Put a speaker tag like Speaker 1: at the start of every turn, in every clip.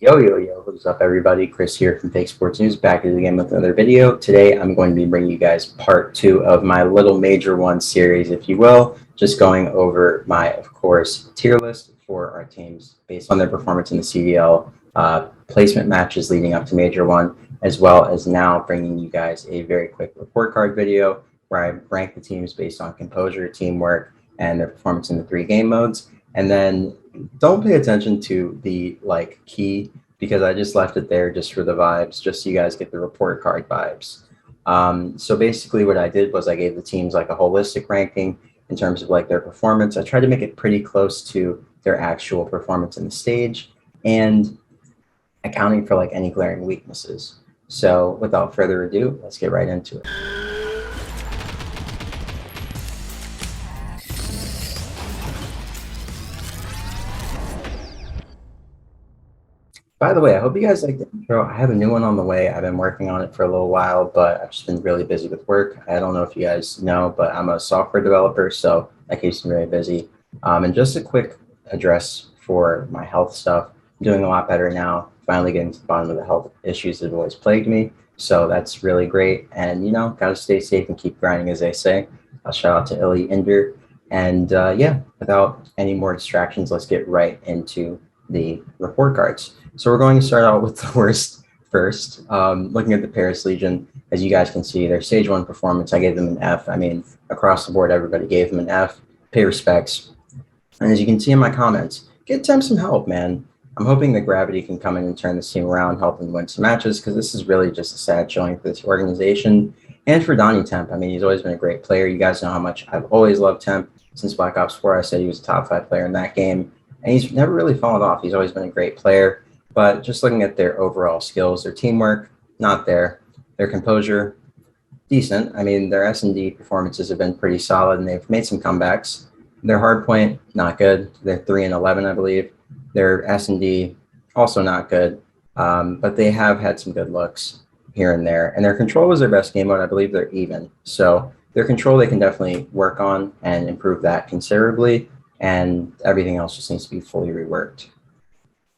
Speaker 1: Yo, what's up, everybody? Chris here from Fake Sports News, back at it again with another video. Today, I'm going to be bringing you guys part two of my little major one series, if you will, just going over my, of course, tier list for our teams based on their performance in the CDL placement matches leading up to major one, as well as now bringing you guys a very quick report card video where I rank the teams based on composure, teamwork, and their performance in the 3 game modes. And then don't pay attention to the key because I just left it there just for the vibes, just so you guys get the report card vibes. So basically what I did was I gave the teams like a holistic ranking in terms of like their performance. I tried to make it pretty close to their actual performance in the stage and accounting for like any glaring weaknesses. So without further ado, let's get right into it. By the way, I hope you guys like the intro. I have a new one on the way. I've been working on it for a little while, but I've just been really busy with work. I don't know if you guys know, but I'm a software developer, so that keeps me very busy. And just a quick address for my health stuff. I'm doing a lot better now, finally getting to the bottom of the health issues that have always plagued me. So that's really great. And, got to stay safe and keep grinding, as they say. I'll shout out to Illy Inder. And yeah, without any more distractions, let's get right into the report cards. So we're going to start out with the worst first. Looking at the Paris Legion, as you guys can see, their stage 1 performance, I gave them an F. I mean, across the board, everybody gave them an F. Pay respects. And as you can see in my comments, get Temp some help, man. I'm hoping that Gravity can come in and turn this team around, help them win some matches, because this is really just a sad showing for this organization. And for Donnie Temp, I mean, he's always been a great player. You guys know how much I've always loved Temp. Since Black Ops 4, I said he was a top 5 player in that game. And he's never really fallen off. He's always been a great player. But just looking at their overall skills, their teamwork, not there. Their composure, decent. I mean, their S&D performances have been pretty solid, and they've made some comebacks. Their hardpoint, not good. They're 3-11, I believe. Their S&D, also not good. But they have had some good looks here and there. And their control was their best game mode. I believe they're even. So their control, they can definitely work on and improve that considerably. And everything else just needs to be fully reworked.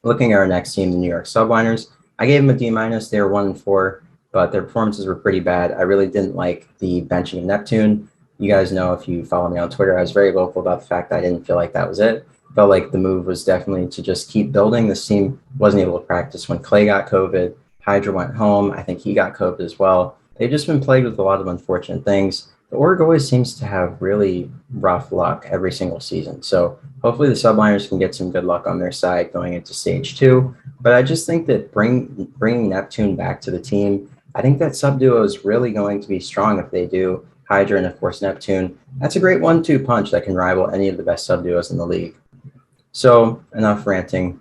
Speaker 1: Looking at our next team, the New York Subliners, I gave them a D-. They were 1-4, but their performances were pretty bad. I really didn't like the benching of Neptune. You guys know, if you follow me on Twitter, I was very vocal about the fact that I didn't feel like that was it. Felt like the move was definitely to just keep building. This team wasn't able to practice when Clay got COVID. Hydra went home. I think he got COVID as well. They've just been plagued with a lot of unfortunate things. The org always seems to have really rough luck every single season. So hopefully the Subliners can get some good luck on their side going into stage 2. But I just think that bringing Neptune back to the team, I think that sub duo is really going to be strong if they do. Hydra and, of course, Neptune. That's a great 1-2 punch that can rival any of the best sub duos in the league. So enough ranting.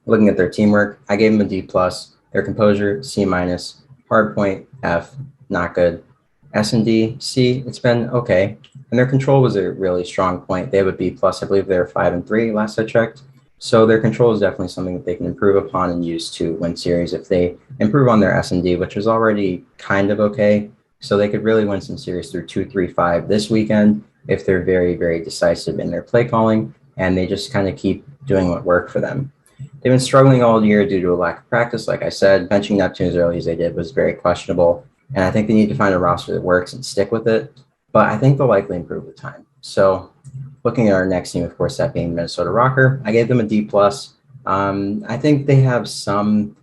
Speaker 1: Looking at their teamwork, I gave them a D+. Their composure, C-. Hardpoint, F, not good. S&D, C, it's been okay. And their control was a really strong point. They have a B+. I believe they're 5-3 last I checked. So their control is definitely something that they can improve upon and use to win series if they improve on their S&D, which is already kind of okay. So they could really win some series through 2, 3, 5 this weekend if they're very, very decisive in their play calling and they just kind of keep doing what worked for them. They've been struggling all year due to a lack of practice. Like I said, benching Neptune as early as they did was very questionable. And I think they need to find a roster that works and stick with it. But I think they'll likely improve with time. So looking at our next team, of course, that being Minnesota Rocker, I gave them a D+. I think they have some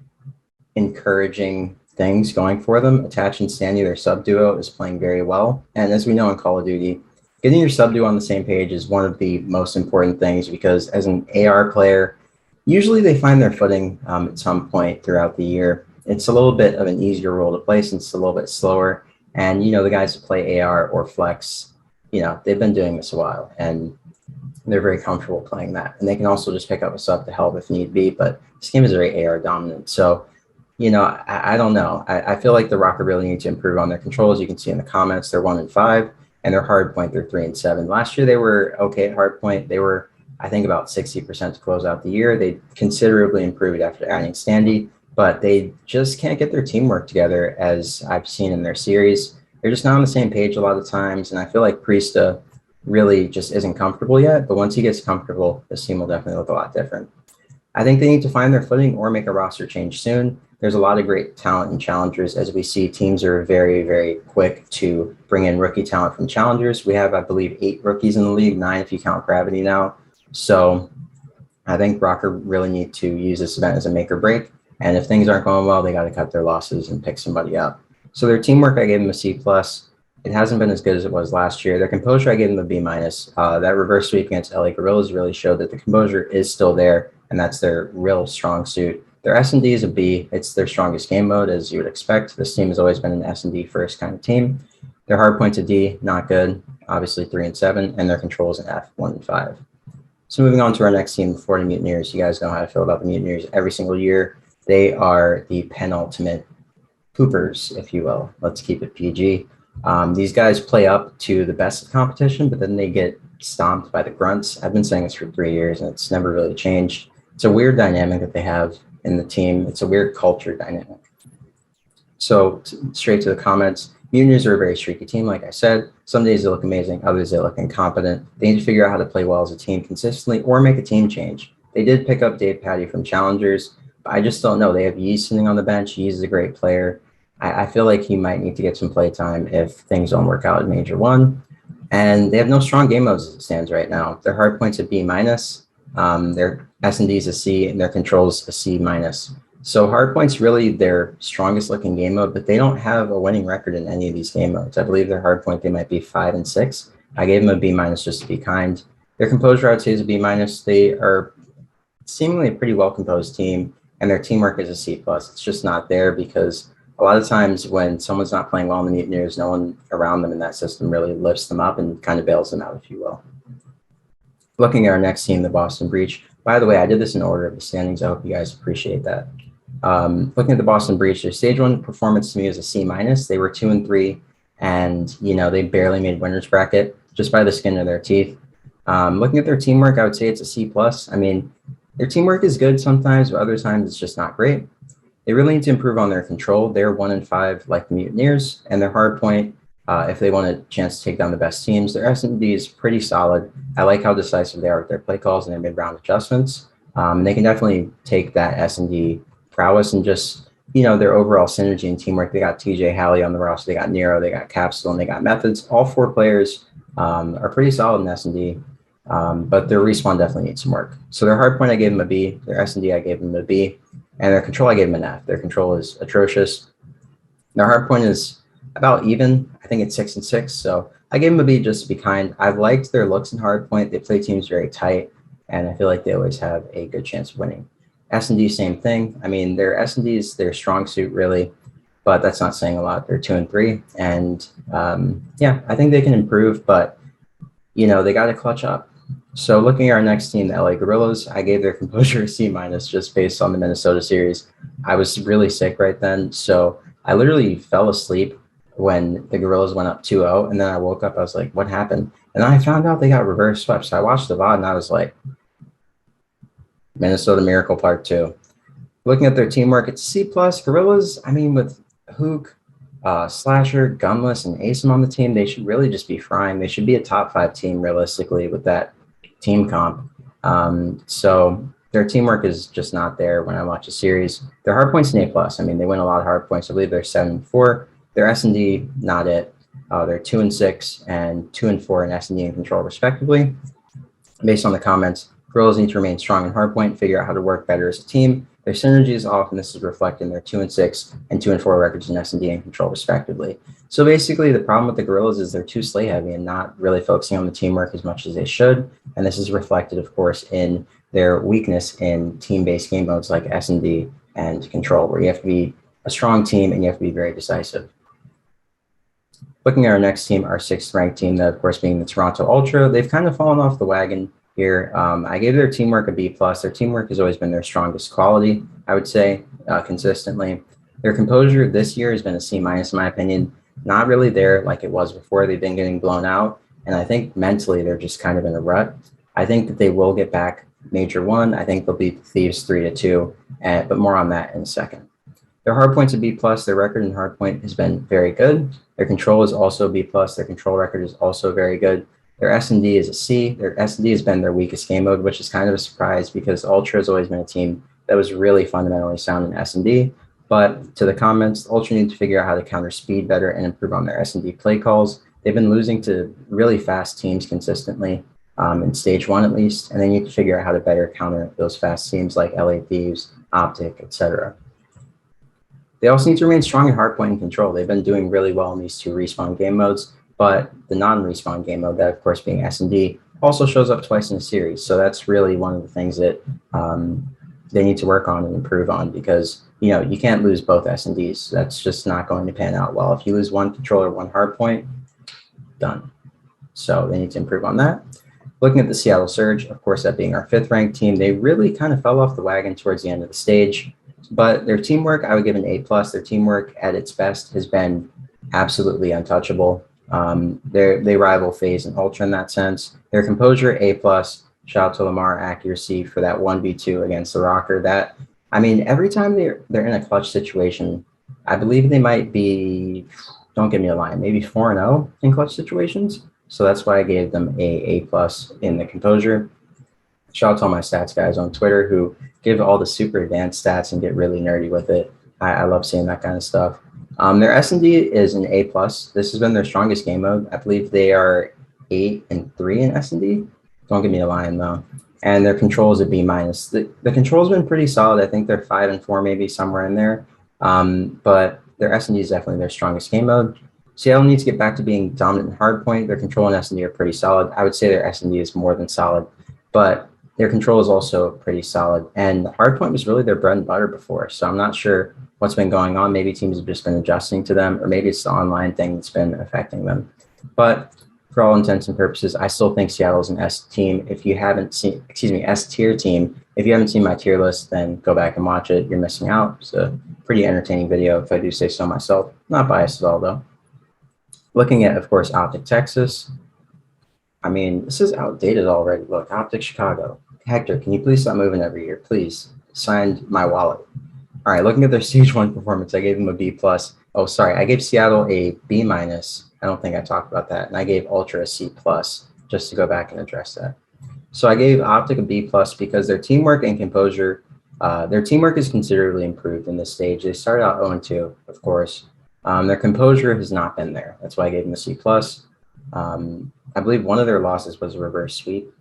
Speaker 1: encouraging things going for them. Attach and Sandy, their sub duo, is playing very well. And as we know in Call of Duty, getting your sub duo on the same page is one of the most important things because as an AR player, usually they find their footing at some point throughout the year. It's a little bit of an easier role to play since it's a little bit slower. And, the guys who play AR or Flex, they've been doing this a while and they're very comfortable playing that. And they can also just pick up a sub to help if need be. But this game is very AR dominant. So, I don't know. I feel like the Rocker really need to improve on their controls. You can see in the comments, they're 1-5 and their hardpoint, they're 3-7. Last year, they were okay at hardpoint. They were, I think, about 60% to close out the year. They considerably improved after adding Standy. But they just can't get their teamwork together, as I've seen in their series. They're just not on the same page a lot of times, and I feel like Priesta really just isn't comfortable yet. But once he gets comfortable, this team will definitely look a lot different. I think they need to find their footing or make a roster change soon. There's a lot of great talent in challengers. As we see, teams are very, very quick to bring in rookie talent from challengers. We have, I believe, 8 rookies in the league, 9 if you count Gravity now. So I think Rocker really need to use this event as a make or break. And if things aren't going well, they got to cut their losses and pick somebody up. So their teamwork, I gave them a C plus. It hasn't been as good as it was last year. Their composure, I gave them a B minus. That reverse sweep against LA Guerillas really showed that the composure is still there, and that's their real strong suit. Their S&D is a B. It's their strongest game mode, as you would expect. This team has always been an S&D first kind of team. Their hard point's a D, not good. Obviously 3 and 7, and their control is an F, 1 and 5. So moving on to our next team, the Florida Mutineers. You guys know how I feel about the Mutineers every single year. They are the penultimate poopers, if you will. Let's keep it PG. These guys play up to the best of competition, but then they get stomped by the grunts. I've been saying this for 3 years, and it's never really changed. It's a weird dynamic that they have in the team. It's a weird culture dynamic. So straight to the comments. Mutineers are a very streaky team, like I said. Some days they look amazing, others they look incompetent. They need to figure out how to play well as a team consistently or make a team change. They did pick up Dave Patty from Challengers, but I just don't know. They have Yeez sitting on the bench. Yeez is a great player. I feel like he might need to get some play time if things don't work out in Major 1. And they have no strong game modes as it stands right now. Their hard point's a B minus, their S&D is a C, and their control's a C minus. So hardpoint's really their strongest looking game mode, but they don't have a winning record in any of these game modes. I believe their hardpoint, they might be 5 and 6. I gave them a B minus just to be kind. Their composure, I would say, is a B minus. They are seemingly a pretty well composed team, and their teamwork is a C plus. It's just not there because a lot of times when someone's not playing well in the Mutineers, no one around them in that system really lifts them up and kind of bails them out, if you will. Looking at our next team, the Boston Breach. By the way, I did this in order of the standings. I hope you guys appreciate that. Looking at the Boston Breach, their stage 1 performance to me was a C minus. They were 2 and 3, and they barely made winners bracket just by the skin of their teeth. Looking at their teamwork, I would say it's a C plus. I mean, their teamwork is good sometimes, but other times it's just not great. They really need to improve on their control. They're 1 and 5 like the Mutineers, and their hard point, if they want a chance to take down the best teams, their S&D is pretty solid. I like how decisive they are with their play calls and their mid-round adjustments. They can definitely take that S&D prowess and just, their overall synergy and teamwork. They got TJ Halley on the roster, they got Nero, they got Capsule, and they got Methods. All 4 players are pretty solid in S&D, but their respawn definitely needs some work. So their hard point, I gave them a B. Their S&D, I gave them a B. And their control, I gave them an F. Their control is atrocious. Their hard point is about even. I think it's 6 and 6. So I gave them a B just to be kind. I've liked their looks in hard point. They play teams very tight, and I feel like they always have a good chance of winning. S&D, same thing. I mean, their S&D is their strong suit, really, but that's not saying a lot. They're 2 and 3, and yeah, I think they can improve, but they got to clutch up. So looking at our next team, the LA Guerillas, I gave their composure a C minus just based on the Minnesota series. I was really sick right then, so I literally fell asleep when the Guerillas went up 2-0, and then I woke up, I was like, what happened? And then I found out they got reverse swept, so I watched the VOD, and I was like, Minnesota Miracle Part 2. Looking at their teamwork, it's C+. Guerillas, I mean, with Hook, Slasher, Gunless, and Asim on the team, they should really just be frying. They should be a top 5 team realistically with that team comp. So their teamwork is just not there when I watch a series. Their hard points an A+. I mean, they win a lot of hard points. I believe they're 7 and 4. Their S&D, not it. They're 2 and 6 and 2 and 4 in S&D and control respectively. Based on the comments, Guerillas need to remain strong in hardpoint, figure out how to work better as a team. Their synergy is off, and this is reflected in their 2 and 6 and 2 and 4 records in S&D and control, respectively. So basically, the problem with the Guerillas is they're too slay heavy and not really focusing on the teamwork as much as they should. And this is reflected, of course, in their weakness in team-based game modes like S&D and control, where you have to be a strong team and you have to be very decisive. Looking at our next team, our 6th ranked team, that of course being the Toronto Ultra, they've kind of fallen off the wagon here. I gave their teamwork a B+. Their teamwork has always been their strongest quality, I would say, consistently. Their composure this year has been a C-, in my opinion. Not really there like it was before. They've been getting blown out, and I think mentally they're just kind of in a rut. I think that they will get back Major 1. I think they'll beat the Thieves 3-2, but more on that in a second. Their hardpoint's a B+. Their record in hardpoint has been very good. Their control is also B+. Their control record is also very good. Their S&D is a C. Their S&D has been their weakest game mode, which is kind of a surprise because Ultra has always been a team that was really fundamentally sound in S&D. But to the comments, Ultra need to figure out how to counter speed better and improve on their S&D play calls. They've been losing to really fast teams consistently in stage 1 at least, and they need to figure out how to better counter those fast teams like LA Thieves, Optic, etc. They also need to remain strong in hardpoint and control. They've been doing really well in these two respawn game modes, but the non-respawn game mode, that of course being S&D, also shows up twice in a series. So that's really one of the things that they need to work on and improve on because you can't lose both S&Ds. That's just not going to pan out well. If you lose one controller, one hardpoint, done. So they need to improve on that. Looking at the Seattle Surge, of course, that being our 5th ranked team, they really kind of fell off the wagon towards the end of the stage. But their teamwork, I would give an A+. Their teamwork at its best has been absolutely untouchable. They rival Faze and Ultra in that sense. Their composure, A+. Shout out to Lamar accuracy for that 1v2 against the Rocker. That, I mean, every time they're in a clutch situation, I believe they might be, don't give me a line, maybe 4-0 in clutch situations. So that's why I gave them A+ in the composure. Shout out to all my stats guys on Twitter who give all the super advanced stats and get really nerdy with it. I love seeing that kind of stuff. Their S&D is an A+. This has been their strongest game mode. I believe they are 8-3 in S&D. Don't give me a line though. And their control is a B-. The control's been pretty solid. I think they're 5-4, maybe somewhere in there. But their S&D is definitely their strongest game mode. Seattle needs to get back to being dominant in hardpoint. Their control and S&D are pretty solid. I would say their S&D is more than solid, but their control is also pretty solid. And the hardpoint was really their bread and butter before. So I'm not sure what's been going on. Maybe teams have just been adjusting to them, or maybe it's the online thing that's been affecting them. But for all intents and purposes, I still think Seattle's an S team. If you haven't seen, S tier team. If you haven't seen my tier list, then go back and watch it. You're missing out. It's a pretty entertaining video, if I do say so myself. Not biased at all, though. Looking at, of course, Optic Texas. I mean, this is outdated already. Look, Optic Chicago. Hector, can you please stop moving every year? Please. Signed my wallet. All right, looking at their stage 1 performance, I gave them a B+. Oh, sorry, I gave Seattle a B-. I don't think I talked about that. And I gave Ultra a C+, just to go back and address that. So I gave Optic a B+ because their teamwork and composure, their teamwork is considerably improved in this stage. They started out 0-2, of course. Their composure has not been there. That's why I gave them a C+. I believe one of their losses was a reverse sweep.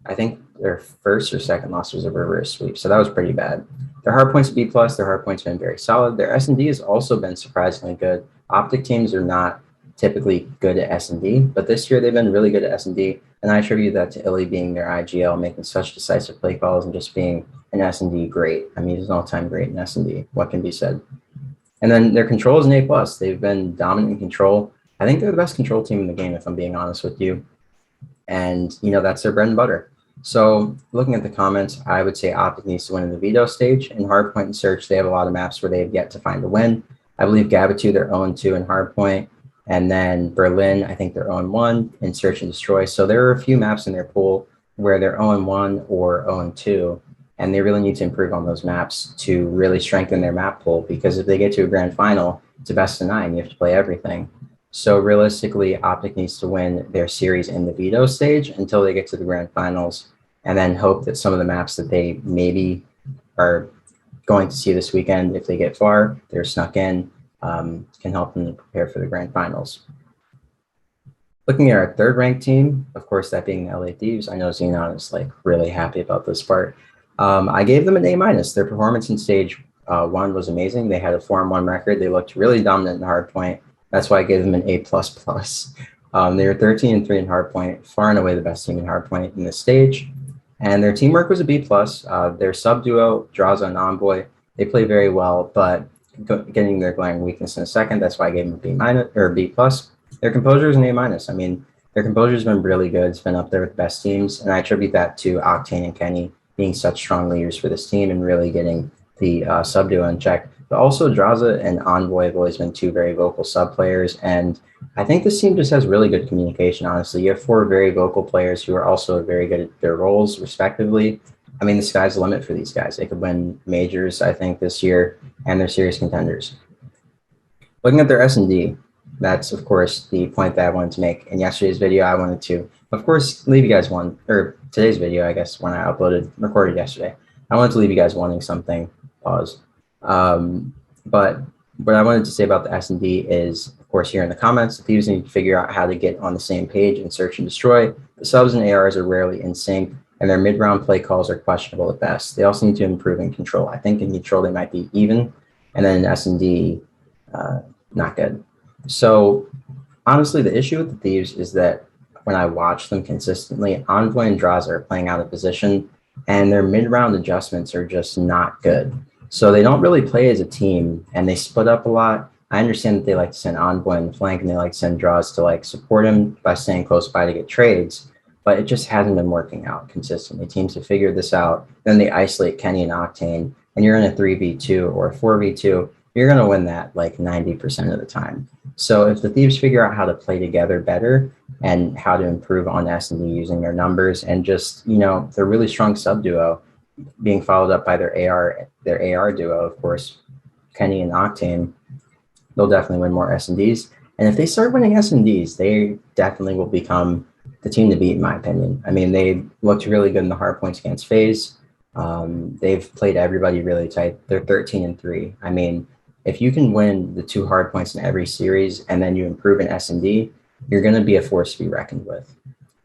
Speaker 1: I think their first or second loss was a reverse sweep, so that was pretty bad. Their hardpoint's a B+. Their hardpoint's been very solid. Their S&D has also been surprisingly good. Optic teams are not typically good at S&D, but this year they've been really good at S&D, and I attribute that to Illy being their IGL, making such decisive play calls and just being an S&D great. I mean, he's an all-time great in S&D. What can be said? And then their control is an A+. They've been dominant in control. I think they're the best control team in the game, if I'm being honest with you. And, that's their bread and butter. So looking at the comments, I would say Optic needs to win in the veto stage. In Hardpoint and Search, they have a lot of maps where they have yet to find a win. I believe Gabbatu, they're 0-2 in Hardpoint. And then Berlin, I think they're 0-1 in Search and Destroy. So there are a few maps in their pool where they're 0-1 or 0-2. And they really need to improve on those maps to really strengthen their map pool, because if they get to a grand final, it's a best of 9. You have to play everything. So realistically, Optic needs to win their series in the veto stage until they get to the grand finals, and then hope that some of the maps that they maybe are going to see this weekend, if they get far, they're snuck in, can help them to prepare for the grand finals. Looking at our 3rd ranked team, of course, that being the LA Thieves. I know Xenon is really happy about this part. I gave them an A-. Their performance in stage 1 was amazing. They had a 4-1 record. They looked really dominant in hardpoint. That's why I gave them an A++. They were 13-3 in hardpoint, far and away the best team in hardpoint in this stage. And their teamwork was a B+. Their sub duo, Draza and Envoy, they play very well, but getting their glaring weakness in a second. That's why I gave them a B- or B+. Their composure is an A-. I mean, their composure has been really good. It's been up there with the best teams, and I attribute that to Octane and Kenny being such strong leaders for this team and really getting the sub duo in check. But also Draza and Envoy have always been 2 very vocal sub players, and I think this team just has really good communication, honestly. You have 4 very vocal players who are also very good at their roles, respectively. I mean, the sky's the limit for these guys. They could win majors, I think, this year, and they're serious contenders. Looking at their S&D, That's, of course, the point that I wanted to make. In yesterday's video, I wanted to, of course, leave you guys one, or today's video, I guess, when I recorded yesterday. I wanted to leave you guys wanting something. Pause. But what I wanted to say about the S&D is, of course, here in the comments, the Thieves need to figure out how to get on the same page and search and destroy. The subs and ARs are rarely in sync, and their mid-round play calls are questionable at best. They also need to improve in control. I think in control, they might be even, and then in S&D, not good. So honestly, the issue with the Thieves is that when I watch them consistently, Envoy and Draza are playing out of position, and their mid-round adjustments are just not good. So they don't really play as a team, and they split up a lot. I understand that they like to send Envoy in the flank, and they like to send Draws to like support him by staying close by to get trades, but it just hasn't been working out consistently. Teams have figured this out. Then they isolate Kenny and Octane, and you're in a 3v2 or a 4v2. You're going to win that like 90% of the time. So if the Thieves figure out how to play together better and how to improve on S&D using their numbers and just, you know, their really strong sub duo being followed up by their AR duo, of course, Kenny and Octane, they'll definitely win more S&Ds. And if they start winning S&Ds, they definitely will become the team to beat, in my opinion. I mean, they looked really good in the hard points against Faze. They've played everybody really tight. They're 13-3. I mean, if you can win the 2 hard points in every series and then you improve in S&D, you're going to be a force to be reckoned with.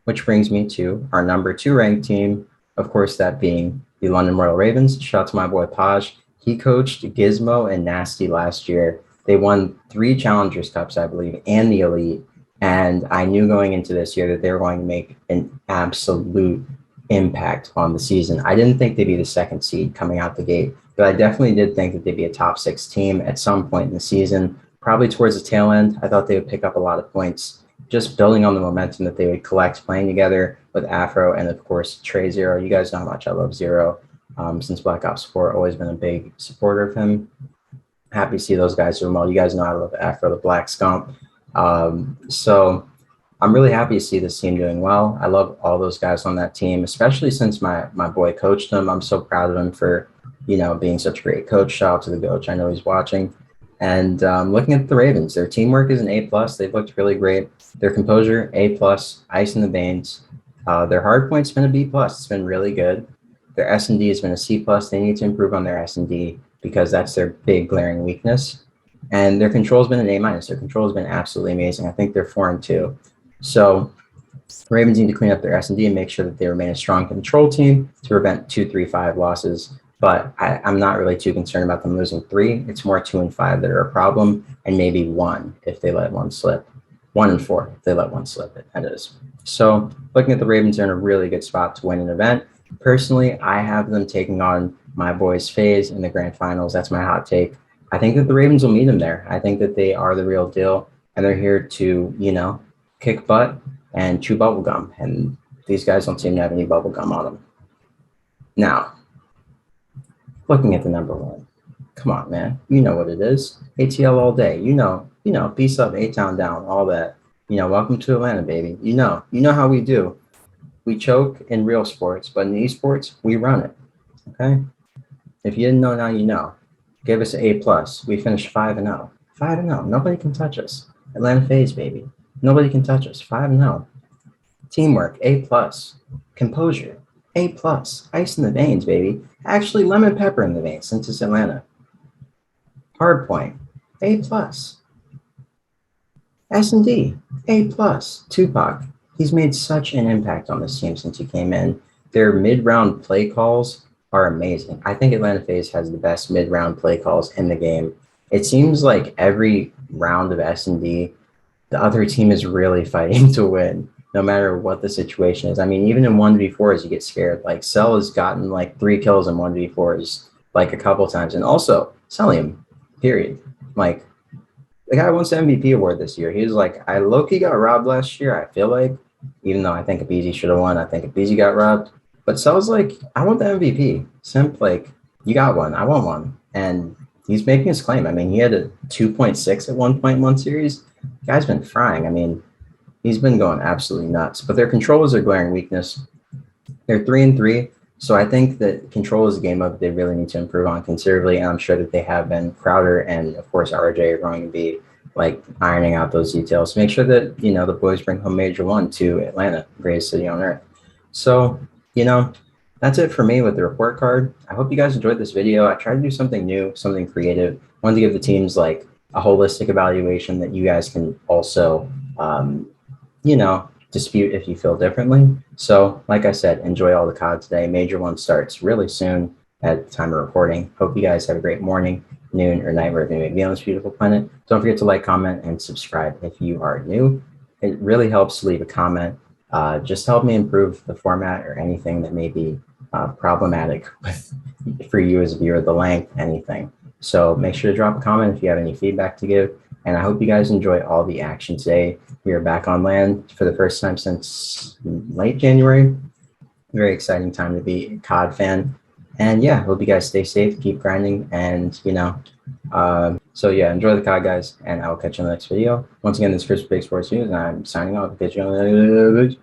Speaker 1: Which brings me to our number 2 ranked team, of course, that being the London Royal Ravens. Shout out to my boy Paj. He coached Gizmo and Nasty last year. They won 3 Challengers Cups, I believe, and the Elite. And I knew going into this year that they were going to make an absolute impact on the season. I didn't think they'd be the 2nd seed coming out the gate, but I definitely did think that they'd be a top 6 team at some point in the season, probably towards the tail end. I thought they would pick up a lot of points, just building on the momentum that they would collect playing together with Afro and, of course, Trey Zero. You guys know how much I love Zero. Since Black Ops 4, always been a big supporter of him. Happy to see those guys doing well. You guys know I love Afro, the Black Scump. So I'm really happy to see this team doing well. I love all those guys on that team, especially since my boy coached them. I'm so proud of him for, you know, being such a great coach. Shout out to the coach. I know he's watching. And looking at the Ravens, their teamwork is an A+. They've looked really great. Their composure, A+, ice in the veins. Their hard point's been a B+. It's been really good. Their S&D has been a C+. They need to improve on their S&D because that's their big glaring weakness. And their control has been an A-. Their control has been absolutely amazing. I think they're 4-2. So Ravens need to clean up their S&D and make sure that they remain a strong control team to prevent 2, 3, 5 losses. But I'm not really too concerned about them losing 3. It's more 2 and 5 that are a problem, and maybe 1 if they let 1 slip. 1 and 4 if they let 1 slip, that is. So looking at the Ravens, they're in a really good spot to win an event. Personally, I have them taking on my boys Faze in the grand finals. That's my hot take. I think that the Ravens will meet them there. I think that they are the real deal, and they're here to, you know, kick butt and chew bubblegum. And these guys don't seem to have any bubblegum on them. Now, looking at the number 1. Come on, man. You know what it is. ATL all day. You know, peace up, A-Town down, all that. You know, welcome to Atlanta, baby. You know how we do. We choke in real sports, but in esports, we run it. Okay? If you didn't know, now you know. Give us an A+. We finished 5-0. 5-0. Nobody can touch us. Atlanta Faze, baby. Nobody can touch us. 5-0. Teamwork, A+. Composure, A+. Ice in the veins, baby. Actually, lemon pepper in the veins since it's Atlanta. Hardpoint, A+. S&D, A+. Tupac, he's made such an impact on this team since he came in. Their mid-round play calls are amazing. I think Atlanta Faze has the best mid-round play calls in the game. It seems like every round of S&D, the other team is really fighting to win, no matter what the situation is. I mean, even in 1v4s, you get scared. Like, Cell has gotten like 3 kills in 1v4s like a couple times. And also, Celium, period. Like, the guy won the MVP award this year. He was like, I low-key got robbed last year, I feel like, even though I think Abeezy should have won. I think Abeezy got robbed. But Cell's like, I want the MVP. Simp, like, you got one. I want one. And he's making his claim. I mean, he had a 2.6 at one point in one series. The guy's been frying. I mean, he's been going absolutely nuts. But their control is their glaring weakness. They're 3-3. So I think that control is a game of they really need to improve on considerably. And I'm sure that they have been. Crowder and, of course, RJ are going to be like ironing out those details. Make sure that, the boys bring home Major 1 to Atlanta, greatest city on earth. So, that's it for me with the report card. I hope you guys enjoyed this video. I tried to do something new, something creative. Wanted to give the teams like a holistic evaluation that you guys can also, dispute if you feel differently. So, like I said, enjoy all the COD today. Major 1 starts really soon at the time of recording. Hope you guys have a great morning, noon, or night wherever you may be on this beautiful planet. Don't forget to like, comment, and subscribe if you are new. It really helps to leave a comment. Just help me improve the format or anything that may be problematic for you as a viewer, the length, anything. So make sure to drop a comment if you have any feedback to give. And I hope you guys enjoy all the action today. We are back on land for the first time since late January. Very exciting time to be a COD fan. And yeah, hope you guys stay safe, keep grinding, and so yeah, enjoy the COD, guys, and I will catch you in the next video. Once again, this is Chris for Big Sports News, and I'm signing off. Catch you on the